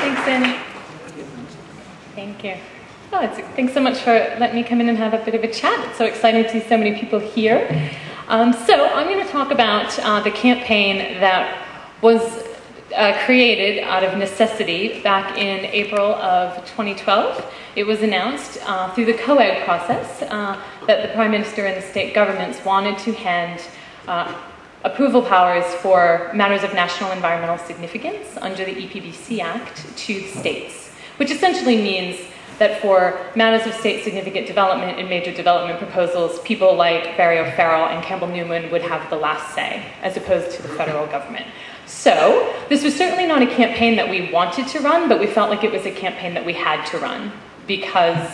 Thanks, Annie. Thank you. Oh, thanks so much for letting me come in and have a bit of a chat. It's so exciting to see so many people here. So I'm going to talk about the campaign that was created out of necessity back in April of 2012. It was announced through the COAG process that the Prime Minister and the state governments wanted to hand approval powers for matters of national environmental significance under the EPBC Act to the states, which essentially means that for matters of state significant development and major development proposals, people like Barry O'Farrell and Campbell Newman would have the last say, as opposed to the federal government. So this was certainly not a campaign that we wanted to run, but we felt like it was a campaign that we had to run, because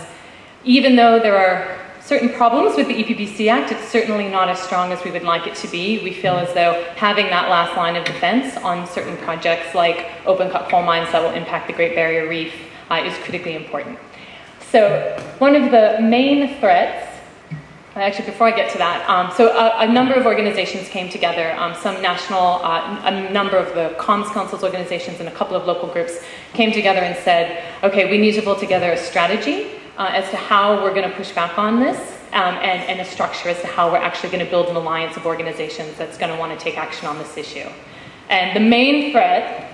even though there are certain problems with the EPBC Act, it's certainly not as strong as we would like it to be. We feel as though having that last line of defense on certain projects like open-cut coal mines that will impact the Great Barrier Reef is critically important. So one of the main threats, actually before I get to that, so a number of organizations came together, some national, a number of the Comms Council's organizations and a couple of local groups came together and said, okay, we need to pull together a strategy as to how we're going to push back on this, and a structure as to how we're actually going to build an alliance of organizations that's going to want to take action on this issue. And the main threat,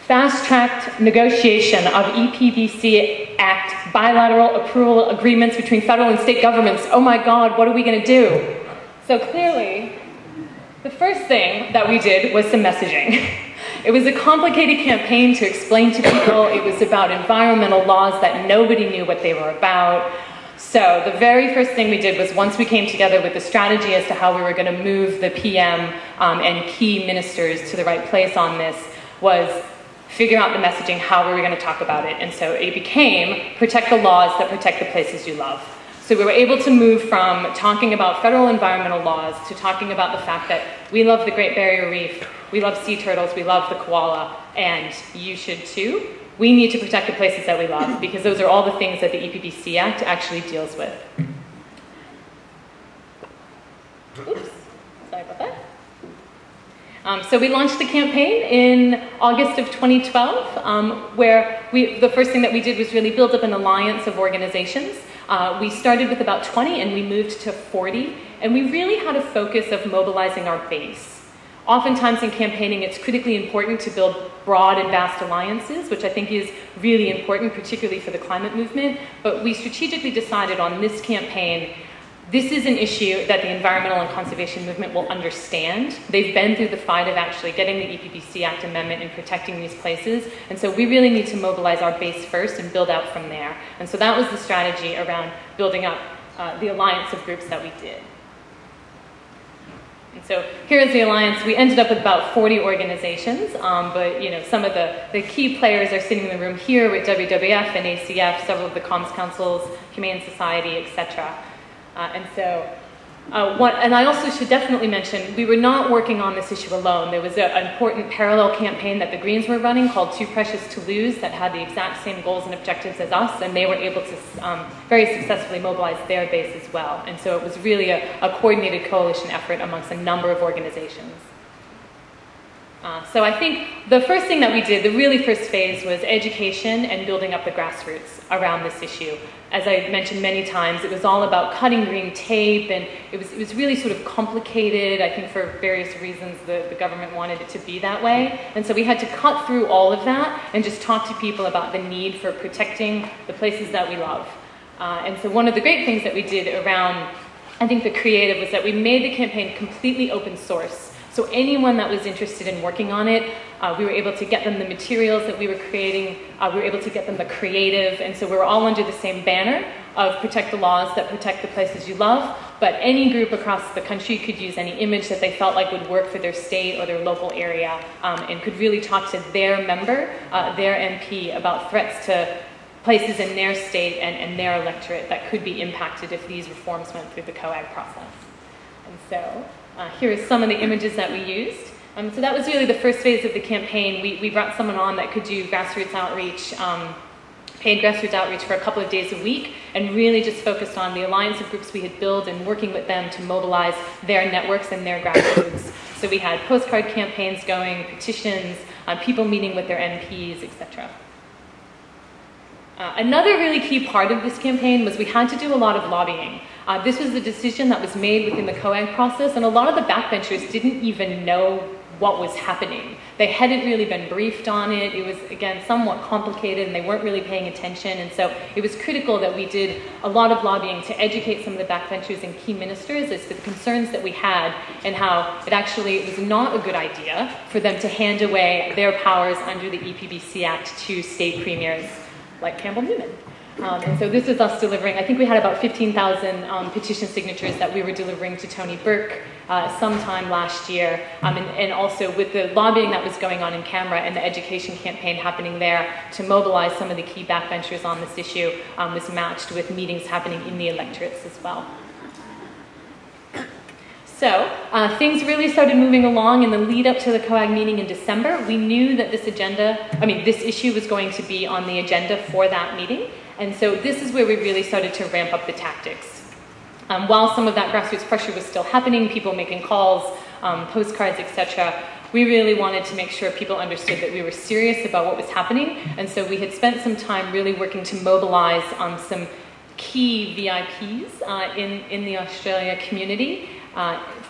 fast-tracked negotiation of EPBC Act bilateral approval agreements between federal and state governments. Oh my God, what are we going to do? So clearly, the first thing that we did was some messaging. It was a complicated campaign to explain to people. It was about environmental laws that nobody knew what they were about. So the very first thing we did was, once we came together with the strategy as to how we were going to move the PM and key ministers to the right place on this, was figure out the messaging, how we were going to talk about it. And so it became protect the laws that protect the places you love. So we were able to move from talking about federal environmental laws to talking about the fact that we love the Great Barrier Reef, we love sea turtles, we love the koala, and you should too. We need to protect the places that we love, because those are all the things that the EPBC Act actually deals with. Oops, sorry about that. So we launched the campaign in August of 2012, where the first thing that we did was really build up an alliance of organizations. We started with about 20 and we moved to 40, and we really had a focus of mobilizing our base. Oftentimes in campaigning, it's critically important to build broad and vast alliances, which I think is really important, particularly for the climate movement. But we strategically decided on this campaign, this is an issue that the environmental and conservation movement will understand. They've been through the fight of actually getting the EPBC Act amendment and protecting these places. And so we really need to mobilize our base first and build out from there. And so that was the strategy around building up the alliance of groups that we did. And so here's the alliance. We ended up with about 40 organizations, but you know, some of the key players are sitting in the room here with WWF and ACF, several of the Comms Councils, Humane Society, etc. And I also should definitely mention, we were not working on this issue alone. There was an important parallel campaign that the Greens were running called Too Precious to Lose that had the exact same goals and objectives as us, and they were able to very successfully mobilize their base as well. And so it was really a coordinated coalition effort amongst a number of organizations. So I think the first thing that we did, the really first phase, was education and building up the grassroots around this issue. As I mentioned many times, it was all about cutting green tape, and it was really sort of complicated. I think for various reasons the government wanted it to be that way. And so we had to cut through all of that and just talk to people about the need for protecting the places that we love. And so one of the great things that we did around, I think, the creative, was that we made the campaign completely open source. So anyone that was interested in working on it, we were able to get them the materials that we were creating, we were able to get them the creative, and so we were all under the same banner of protect the laws that protect the places you love, but any group across the country could use any image that they felt like would work for their state or their local area, and could really talk to their member, their MP, about threats to places in their state and their electorate that could be impacted if these reforms went through the COAG process. And so, here are some of the images that we used. So that was really the first phase of the campaign. We brought someone on that could do grassroots outreach, paid grassroots outreach for a couple of days a week, and really just focused on the alliance of groups we had built and working with them to mobilize their networks and their grassroots. So we had postcard campaigns going, petitions, people meeting with their MPs, etc. Another really key part of this campaign was we had to do a lot of lobbying. This was a decision that was made within the COAG process, and a lot of the backbenchers didn't even know what was happening. They hadn't really been briefed on it. It was, again, somewhat complicated, and they weren't really paying attention. And so it was critical that we did a lot of lobbying to educate some of the backbenchers and key ministers as to the concerns that we had and how it was not a good idea for them to hand away their powers under the EPBC Act to state premiers like Campbell Newman. And so this is us delivering, I think we had about 15,000 petition signatures that we were delivering to Tony Burke sometime last year. And also with the lobbying that was going on in Canberra and the education campaign happening there to mobilize some of the key backbenchers on this issue was matched with meetings happening in the electorates as well. So things really started moving along in the lead up to the COAG meeting in December. We knew that this issue was going to be on the agenda for that meeting. And so this is where we really started to ramp up the tactics. While some of that grassroots pressure was still happening, people making calls, postcards, etc., we really wanted to make sure people understood that we were serious about what was happening. And so we had spent some time really working to mobilize some key VIPs in the Australia community.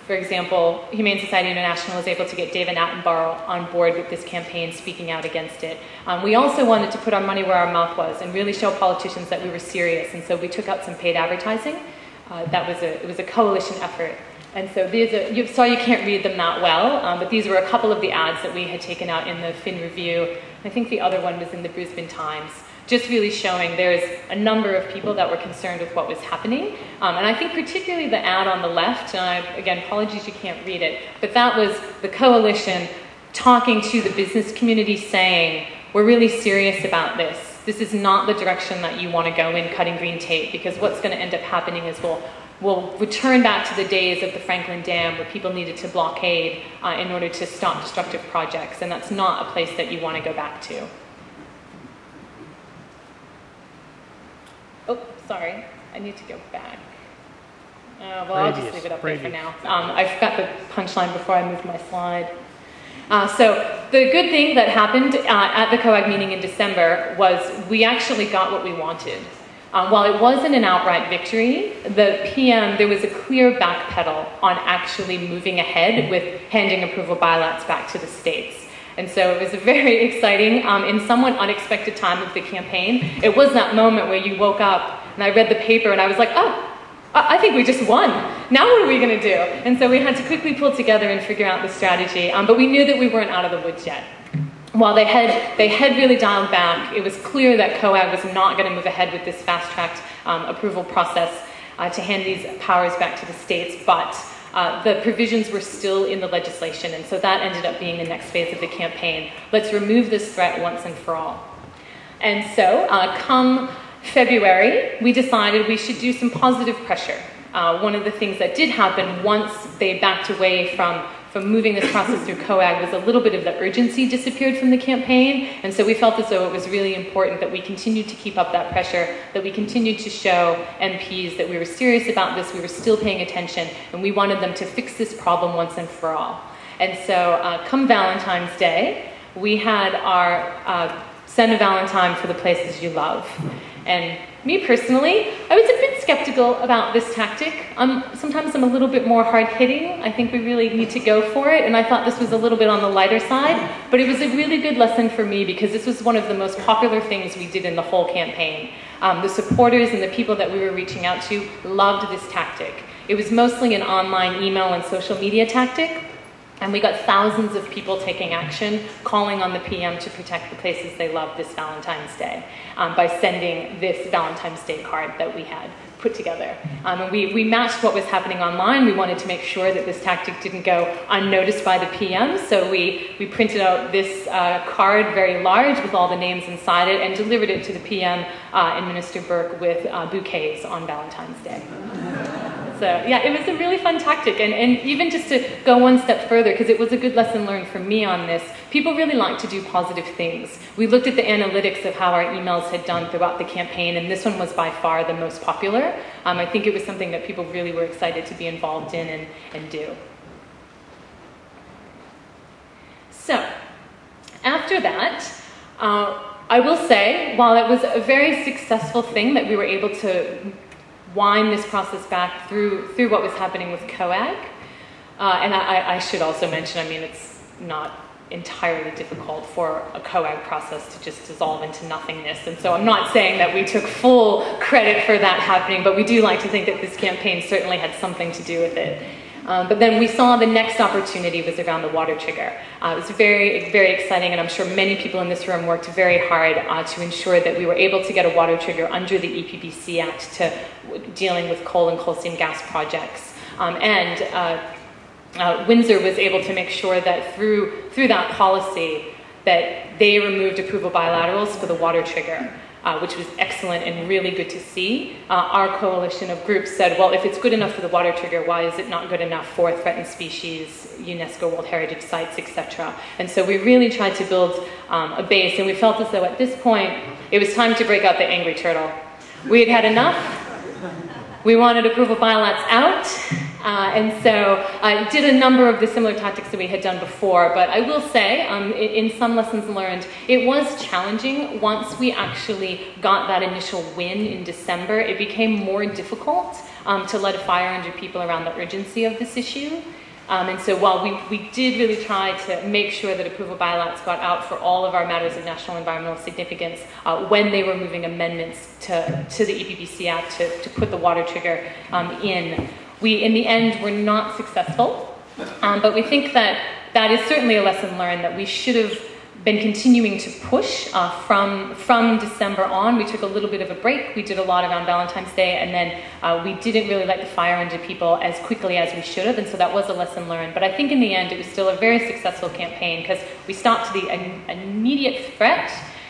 For example, Humane Society International was able to get David Attenborough on board with this campaign, speaking out against it. We also wanted to put our money where our mouth was and really show politicians that we were serious, and so we took out some paid advertising. It was a coalition effort. And so you can't read them that well, but these were a couple of the ads that we had taken out in the Fin Review. I think the other one was in the Brisbane Times, just really showing there's a number of people that were concerned with what was happening. And I think particularly the ad on the left, again, apologies you can't read it, but that was the coalition talking to the business community saying, we're really serious about this. This is not the direction that you want to go in cutting green tape, because what's going to end up happening is we'll return back to the days of the Franklin Dam where people needed to blockade in order to stop destructive projects, and that's not a place that you want to go back to. Oh, sorry, I need to go back. I'll just leave it up there for now. I forgot the punchline before I moved my slide. So the good thing that happened at the COAG meeting in December was we actually got what we wanted. While it wasn't an outright victory, the PM, there was a clear backpedal on actually moving ahead with handing approval bilats back to the states. And so it was a very exciting and somewhat unexpected time of the campaign. It was that moment where you woke up and I read the paper and I was like, oh, I think we just won. Now what are we going to do? And so we had to quickly pull together and figure out the strategy. But we knew that we weren't out of the woods yet. While they had really dialed back, it was clear that COAG was not going to move ahead with this fast-tracked approval process to hand these powers back to the states, but the provisions were still in the legislation, and so that ended up being the next phase of the campaign. Let's remove this threat once and for all. And so, come February, we decided we should do some positive pressure. One of the things that did happen once they backed away from moving this process through COAG was a little bit of the urgency disappeared from the campaign, and so we felt as though it was really important that we continued to keep up that pressure, that we continued to show MPs that we were serious about this, we were still paying attention, and we wanted them to fix this problem once and for all. And so come Valentine's Day, we had our Send a Valentine for the Places You Love. And me personally, I was a bit skeptical about this tactic. Sometimes I'm a little bit more hard-hitting. I think we really need to go for it, and I thought this was a little bit on the lighter side, but it was a really good lesson for me because this was one of the most popular things we did in the whole campaign. The supporters and the people that we were reaching out to loved this tactic. It was mostly an online email and social media tactic, and we got thousands of people taking action, calling on the PM to protect the places they love this Valentine's Day by sending this Valentine's Day card that we had put together. And we matched what was happening online. We wanted to make sure that this tactic didn't go unnoticed by the PM, so we printed out this card very large with all the names inside it and delivered it to the PM and Minister Burke with bouquets on Valentine's Day. So yeah, it was a really fun tactic, and even just to go one step further, because it was a good lesson learned for me on this, people really like to do positive things. We looked at the analytics of how our emails had done throughout the campaign, and this one was by far the most popular. I think it was something that people really were excited to be involved in and do. So, after that, I will say, while it was a very successful thing that we were able to wind this process back through what was happening with COAG, and I should also mention, I mean, it's not entirely difficult for a COAG process to just dissolve into nothingness, and so I'm not saying that we took full credit for that happening, but we do like to think that this campaign certainly had something to do with it. But then we saw the next opportunity was around the water trigger. It was very, very exciting, and I'm sure many people in this room worked very hard to ensure that we were able to get a water trigger under the EPBC Act to dealing with coal and coal seam gas projects. Windsor was able to make sure that through that policy that they removed approval bilaterals for the water trigger. Which was excellent and really good to see. Our coalition of groups said, well, if it's good enough for the water trigger, why is it not good enough for threatened species, UNESCO World Heritage Sites, etc.? And so we really tried to build a base, and we felt as though at this point, it was time to break out the angry turtle. We had had enough. We wanted approval bilats out. And so I did a number of the similar tactics that we had done before, but I will say, in some lessons learned, it was challenging. Once we actually got that initial win in December, it became more difficult to light a fire under people around the urgency of this issue. And so while we did really try to make sure that approval bilats got out for all of our matters of national environmental significance when they were moving amendments to the EPBC Act to put the water trigger in, we, in the end, were not successful, but we think that that is certainly a lesson learned that we should have been continuing to push from December on. We took a little bit of a break. We did a lot around Valentine's Day, and then we didn't really light the fire under people as quickly as we should have, and so that was a lesson learned. But I think in the end, it was still a very successful campaign because we stopped the immediate threat,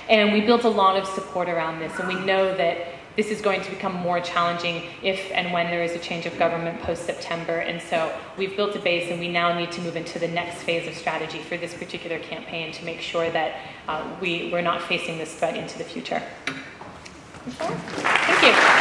and we built a lot of support around this, and we know that this is going to become more challenging if and when there is a change of government post-September. And so we've built a base, and we now need to move into the next phase of strategy for this particular campaign to make sure that we're not facing this threat into the future. Thank you.